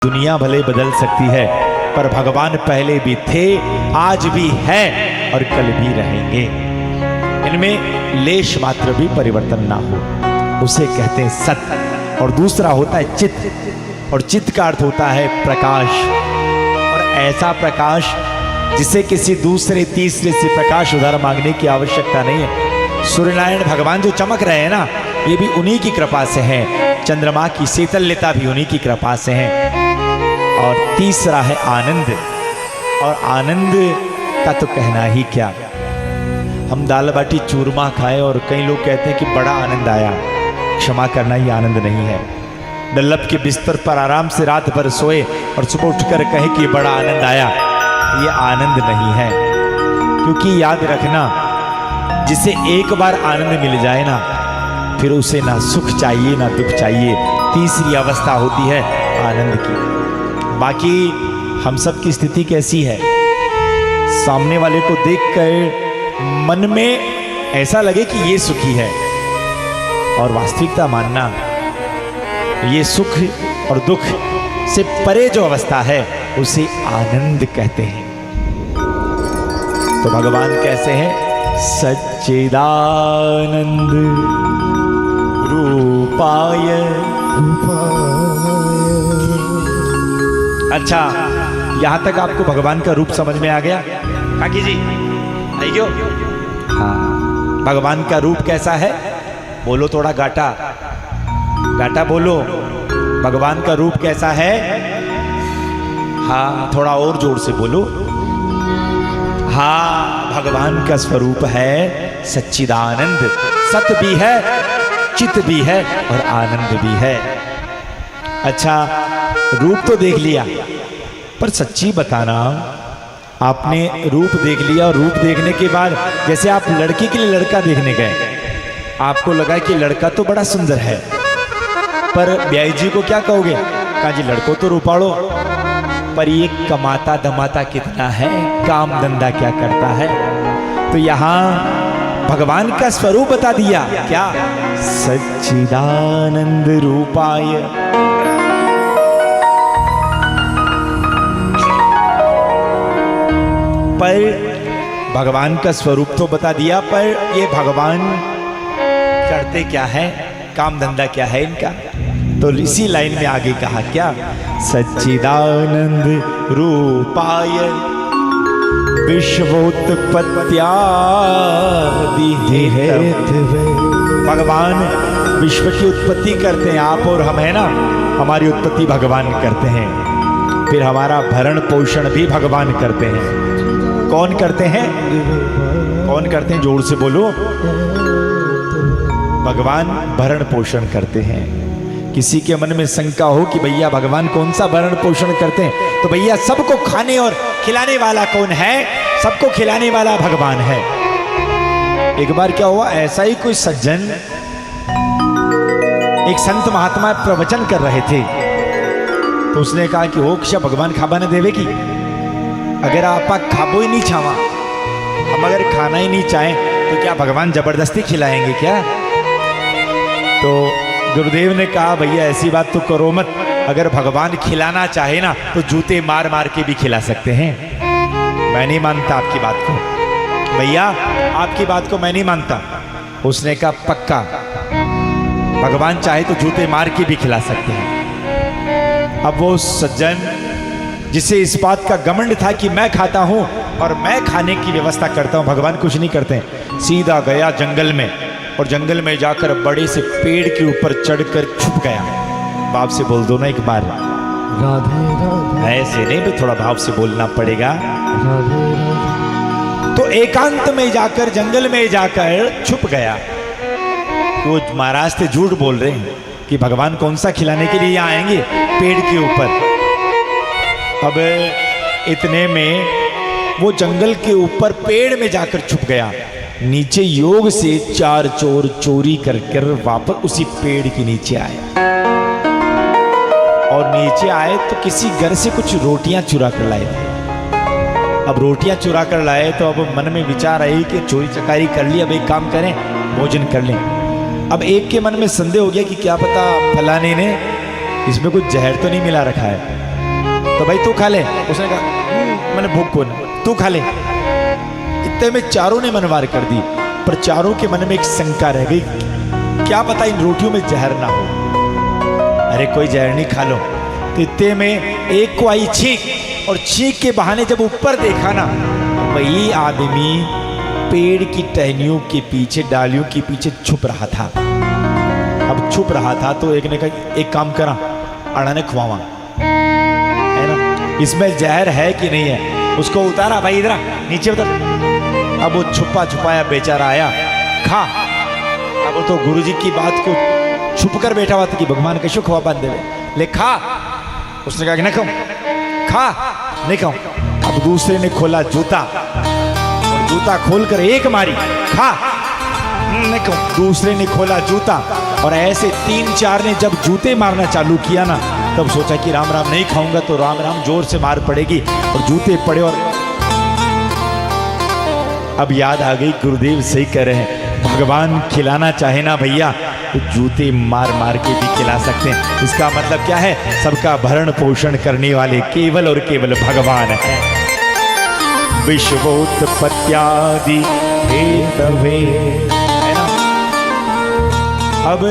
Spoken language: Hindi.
दुनिया भले बदल सकती है पर भगवान पहले भी थे, आज भी है और कल भी रहेंगे। इनमें लेश मात्र भी परिवर्तन ना हो, उसे कहते हैं सत्य। और दूसरा होता है चित्त, और चित्त का अर्थ होता है प्रकाश। और ऐसा प्रकाश जिसे किसी दूसरे तीसरे से प्रकाश उधार मांगने की आवश्यकता नहीं है। सूर्यनारायण भगवान जो चमक रहे हैं ना, ये भी उन्हीं की कृपा से है। चंद्रमा की शीतलता भी उन्हीं की कृपा से है। और तीसरा है आनंद, और आनंद का तो कहना ही क्या। हम दाल बाटी चूरमा खाए और कई लोग कहते हैं कि बड़ा आनंद आया। क्षमा करना ही आनंद नहीं है। डल्लब के बिस्तर पर आराम से रात भर सोए और सुबह उठकर कहे कि बड़ा आनंद आया, ये आनंद नहीं है। क्योंकि याद रखना, जिसे एक बार आनंद मिल जाए ना, फिर उसे ना सुख चाहिए ना दुख चाहिए। तीसरी अवस्था होती है आनंद की। बाकी हम सब की स्थिति कैसी है, सामने वाले को देखकर मन में ऐसा लगे कि ये सुखी है, और वास्तविकता मानना ये सुख और दुख से परे जो अवस्था है उसे आनंद कहते हैं। तो भगवान कैसे हैं? सच्चिदानंद रूपाय। अच्छा, यहां तक आपको भगवान का रूप समझ में आ गया काकी जी? आइयो। हाँ, भगवान का रूप कैसा है? बोलो थोड़ा गाटा गाटा बोलो। भगवान का रूप कैसा है? हाँ, थोड़ा और जोर से बोलो। हाँ, भगवान का स्वरूप है सच्चिदानंद। सत भी है, चित भी है और आनंद भी है। अच्छा, रूप तो देख लिया, पर सच्ची बताना, आपने रूप देख लिया और रूप देखने के बाद जैसे आप लड़की के लिए लड़का देखने गए, आपको लगा कि लड़का तो बड़ा सुंदर है, पर ब्याई जी को क्या कहोगे? कहा जी लड़कों तो रूपाड़ो, पर ये कमाता धमाता कितना है, काम धंधा क्या करता है। तो यहां भगवान का स्वरूप बता दिया, क्या? सच्चिदानंद रूपाय। पर भगवान का स्वरूप तो बता दिया, पर ये भगवान करते क्या है, काम धंधा क्या है इनका? तो इसी लाइन में आगे कहा क्या? सच्चिदानंद रूपाय विश्वोत्पत्त्यादि हेतवे। भगवान विश्व की उत्पत्ति करते हैं। आप और हम है ना, हमारी उत्पत्ति भगवान करते हैं। फिर हमारा भरण पोषण भी भगवान करते हैं। कौन करते हैं? कौन करते हैं? जोर से बोलो। भगवान भरण पोषण करते हैं। किसी के मन में शंका हो कि भैया भगवान कौन सा भरण पोषण करते हैं, तो भैया सबको खाने और खिलाने वाला कौन है? सबको खिलाने वाला भगवान है। एक बार क्या हुआ, ऐसा ही कोई सज्जन, एक संत महात्मा प्रवचन कर रहे थे, तो उसने कहा कि हो क्या भगवान खाबा ने देवे की, अगर आप खाबो ही नहीं छावा, हम अगर खाना ही नहीं चाहें तो क्या भगवान जबरदस्ती खिलाएंगे क्या? तो गुरुदेव ने कहा भैया ऐसी बात तो करो मत, अगर भगवान खिलाना चाहे ना तो जूते मार मार के भी खिला सकते हैं। मैं नहीं मानता आपकी बात को भैया, आपकी बात को मैं नहीं मानता। उसने कहा पक्का, भगवान चाहे तो जूते मार के भी खिला सकते हैं। अब वो सज्जन जिसे इस बात का घमंड था कि मैं खाता हूं और मैं खाने की व्यवस्था करता हूं, भगवान कुछ नहीं करते, सीधा गया जंगल में, और जंगल में जाकर बड़े से पेड़ के ऊपर चढ़कर छुप गया। बाप से बोल दो ना एक बार, राधे राधे। ऐसे नहीं भी थोड़ा भाव से बोलना पड़ेगा। राधे राधे। तो एकांत में जाकर, जंगल में जाकर छुप गया। वो महाराज थे झूठ बोल रहे हैं कि भगवान कौन सा खिलाने के लिए आएंगे पेड़ के ऊपर। अब इतने में वो जंगल के ऊपर पेड़ में जाकर छुप गया। नीचे योग से 4 चोर चोरी कर कर वापस उसी पेड़ के नीचे आए, और नीचे आए तो किसी घर से कुछ रोटियां चुरा कर लाए थे। अब रोटियां चुरा कर लाए तो अब मन में विचार आई कि चोरी चकारी कर ली, अब एक काम करें, भोजन कर लें। अब एक के मन में संदेह हो गया कि क्या पता फलाने ने इसमें कुछ जहर तो नहीं मिला रखा है। तो भाई तू खा ले। उसने कहा मैंने भूख को ना, तू खा ले। इतने में चारों ने मनवार कर दी, पर चारों के मन में एक शंका रह गई, क्या पता इन रोटियों में जहर ना हो। अरे कोई जहर नहीं, खा लो। तो इतने में एक को आई छींक, और छींक के बहाने जब ऊपर देखा ना, वही आदमी पेड़ की टहनियों के पीछे, डालियों के पीछे छुप रहा था। अब छुप रहा था तो एक ने कहा एक काम करा, अड़ाने खुआवा, है ना, इसमें जहर है कि नहीं है। उसको उतारा, भाई इधर नीचे उतर। अब वो छुपा छुपाया बेचारा आया, खा। अब वो तो गुरुजी की बात को छुप कर बैठा हुआ था कि भगवान कैसे खुआ बांध दे, ले खा। उसने कहा कि नहीं खाऊं, खा, नहीं खाऊं। अब दूसरे ने खोला जूता, और जूता खोलकर एक मारी, खा, नहीं खाऊं। दूसरे ने खोला जूता, और ऐसे 3-4 ने जब जूते मारना चालू किया ना, तब सोचा कि राम राम नहीं खाऊंगा तो राम राम जोर से मार पड़ेगी, और जूते पड़े। और अब याद आ गई, गुरुदेव सही कह रहे हैं, भगवान खिलाना चाहे ना भैया तो जूते मार मार के भी खिला सकते हैं। इसका मतलब क्या है, सबका भरण पोषण करने वाले केवल और केवल भगवान है। विश्वोत्पत्त्यादि हेतवे, है ना। अब